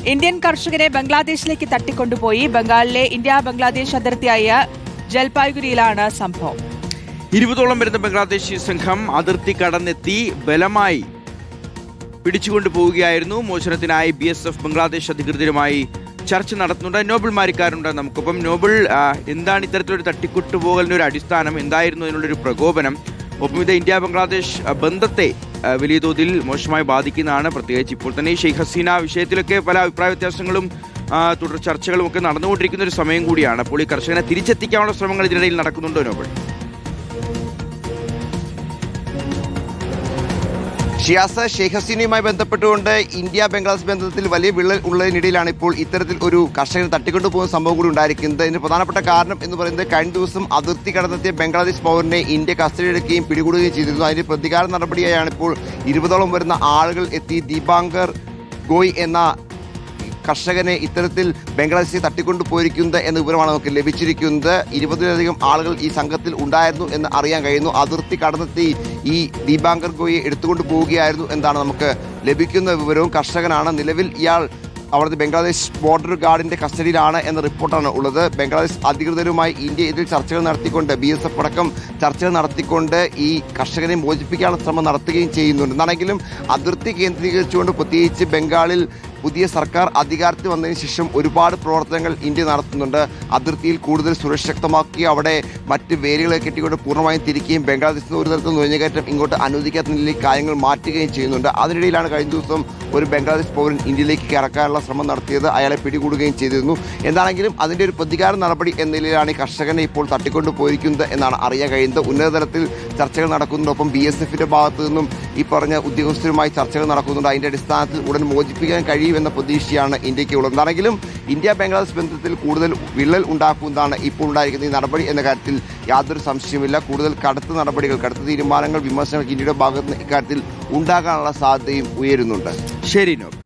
Indian കർഷകരെ ബംഗ്ലാദേശിലേക്ക് തട്ടിക്കൊണ്ടുപോയി. ബംഗാളിലെ ഇന്ത്യ ബംഗ്ലാദേശ് അതിർത്തിയായ ജൽപായ്ഗുരിയിലാണ് സംഭവം. 20ഓളം വരുന്ന ബംഗ്ലാദേശി സംഘം അതിർത്തി കടന്നെത്തി ബലമായി പിടിച്ചുകൊണ്ടു പോവുകയായിരുന്നു. മോചനത്തിനായി BSF ബംഗ്ലാദേശ് അധികൃതരുമായി ചർച്ച നടത്തുന്നുണ്ട്. നോബിൾ മാരിക്കാരുണ്ട് നമുക്കൊപ്പം. നോബിൾ, എന്താണ് ഇത്തരത്തിലൊരു തട്ടിക്കൊണ്ടുപോകലിൻ്റെ ഒരു അടിസ്ഥാനം? എന്തായിരുന്നു അതിനുള്ളൊരു പ്രകോപനം? ഒപ്പം ഇത് ഇന്ത്യ ബംഗ്ലാദേശ് ബന്ധത്തെ വലിയ തോതിൽ മോശമായി ബാധിക്കുന്നതാണ്. പ്രത്യേകിച്ച് ഇപ്പോൾ തന്നെ ഈ ഷെയ്ഖ് ഹസീന വിഷയത്തിലൊക്കെ പല അഭിപ്രായ വ്യത്യാസങ്ങളും തുടർ ചർച്ചകളും ഒക്കെ നടന്നുകൊണ്ടിരിക്കുന്ന ഒരു സമയം കൂടിയാണ്. അപ്പോൾ ഈ കർഷകനെ തിരിച്ചെത്തിക്കാനുള്ള ശ്രമങ്ങൾ ഇതിനിടയിൽ നടക്കുന്നുണ്ടോ നോബിൾ? ഷിയാസ്, ഷെയ്ഖ് ഹസീനയുമായി ബന്ധപ്പെട്ടുകൊണ്ട് ഇന്ത്യ ബംഗ്ലാദേശ് ബന്ധത്തിൽ വലിയ വിള്ളൽ ഉള്ളതിനിടയിലാണ് ഇപ്പോൾ ഇത്തരത്തിൽ ഒരു കർഷകനെ തട്ടിക്കൊണ്ടുപോകുന്ന സംഭവം കൂടി ഉണ്ടായിരിക്കുന്നത്. ഇതിന് പ്രധാനപ്പെട്ട കാരണം എന്ന് പറയുന്നത് കഴിഞ്ഞ ദിവസം അതിർത്തി കടന്നെത്തിയ ബംഗ്ലാദേശ് പൗരനെ ഇന്ത്യ കസ്റ്റഡിയെടുക്കുകയും പിടികൂടുകയും ചെയ്തിരുന്നു. അതിന്റെ പ്രതികാര നടപടിയായാണ് ഇപ്പോൾ 20ഓളം വരുന്ന ആളുകൾ എത്തി ദീപാങ്കർ ഗോയ് എന്ന കർഷകനെ ഇത്തരത്തിൽ ബംഗ്ലാദേശിൽ തട്ടിക്കൊണ്ടുപോയിരിക്കുന്നത് എന്ന വിവരമാണ് നമുക്ക് ലഭിച്ചിരിക്കുന്നത്. 20ലധികം ആളുകൾ ഈ സംഘത്തിൽ ഉണ്ടായിരുന്നു എന്ന് അറിയാൻ കഴിയുന്നു. അതിർത്തി കടന്നെത്തി ഈ ദീപാങ്കർ ഗോയെ എടുത്തുകൊണ്ട് പോവുകയായിരുന്നു എന്നാണ് നമുക്ക് ലഭിക്കുന്ന വിവരവും. കർഷകനാണ്. നിലവിൽ ഇയാൾ അവിടുത്തെ ബംഗ്ലാദേശ് ബോർഡർ ഗാർഡിന്റെ കസ്റ്റഡിയിലാണ് എന്ന റിപ്പോർട്ടാണ് ഉള്ളത്. ബംഗ്ലാദേശ് അധികൃതരുമായി ഇന്ത്യ ഇതിൽ ചർച്ചകൾ നടത്തിക്കൊണ്ട് BSF അടക്കം ചർച്ചകൾ നടത്തിക്കൊണ്ട് ഈ കർഷകനെ മോചിപ്പിക്കാനുള്ള ശ്രമം നടത്തുകയും ചെയ്യുന്നുണ്ട്. എന്നാണെങ്കിലും അതിർത്തി കേന്ദ്രീകരിച്ചുകൊണ്ട് പ്രത്യേകിച്ച് ബംഗാളിൽ പുതിയ സർക്കാർ അധികാരത്തിൽ വന്നതിന് ശേഷം ഒരുപാട് പ്രവർത്തനങ്ങൾ ഇന്ത്യ നടത്തുന്നുണ്ട്. അതിർത്തിയിൽ കൂടുതൽ സുരക്ഷ ശക്തമാക്കി അവിടെ മറ്റ് വേലികളെ കെട്ടിക്കൊണ്ട് പൂർണ്ണമായും തിരിക്കുകയും ബംഗ്ലാദേശിൽ നിന്ന് ഒരു തരത്തിൽ നുഴഞ്ഞുകയറ്റം ഇങ്ങോട്ട് അനുവദിക്കാത്ത നിലയിൽ കാര്യങ്ങൾ മാറ്റുകയും ചെയ്യുന്നുണ്ട്. അതിനിടയിലാണ് കഴിഞ്ഞ ദിവസം ഒരു ബംഗ്ലാദേശ് പൗരൻ ഇന്ത്യയിലേക്ക് കടക്കാനുള്ള ശ്രമം നടത്തിയത്. അയാളെ പിടികൂടുകയും ചെയ്തിരുന്നു. എന്താണെങ്കിലും അതിൻ്റെ ഒരു പ്രതികാര നടപടി എന്ന നിലയിലാണ് ഈ കർഷകനെ ഇപ്പോൾ തട്ടിക്കൊണ്ടു പോയിരിക്കുന്നത് എന്നാണ് അറിയാൻ കഴിയുന്നത്. ഉന്നതതലത്തിൽ ചർച്ചകൾ നടക്കുന്നതിനൊപ്പം BSFന്റെ ഭാഗത്തു നിന്നും ഈ പറഞ്ഞ ഉദ്യോഗസ്ഥരുമായി ചർച്ചകൾ നടക്കുന്നുണ്ട്. അതിൻ്റെ അടിസ്ഥാനത്തിൽ ഉടൻ മോചിപ്പിക്കാൻ കഴിയുമെന്ന പ്രതീക്ഷയാണ് ഇന്ത്യക്കുള്ളത്. എന്താണെങ്കിലും ഇന്ത്യ ബംഗ്ലാദേശ് ബന്ധത്തിൽ കൂടുതൽ വിള്ളൽ ഉണ്ടാക്കുന്നതാണ് ഇപ്പോൾ ഉണ്ടായിരിക്കുന്ന ഈ നടപടി എന്ന കാര്യത്തിൽ യാതൊരു സംശയമില്ല. കൂടുതൽ കടുത്ത തീരുമാനങ്ങൾ, വിമർശനങ്ങൾ ഇന്ത്യയുടെ ഭാഗത്ത് നിന്ന് ഇക്കാര്യത്തിൽ ഉണ്ടാകാനുള്ള സാധ്യതയും ഉയരുന്നുണ്ട്. ശരി നോബിൾ.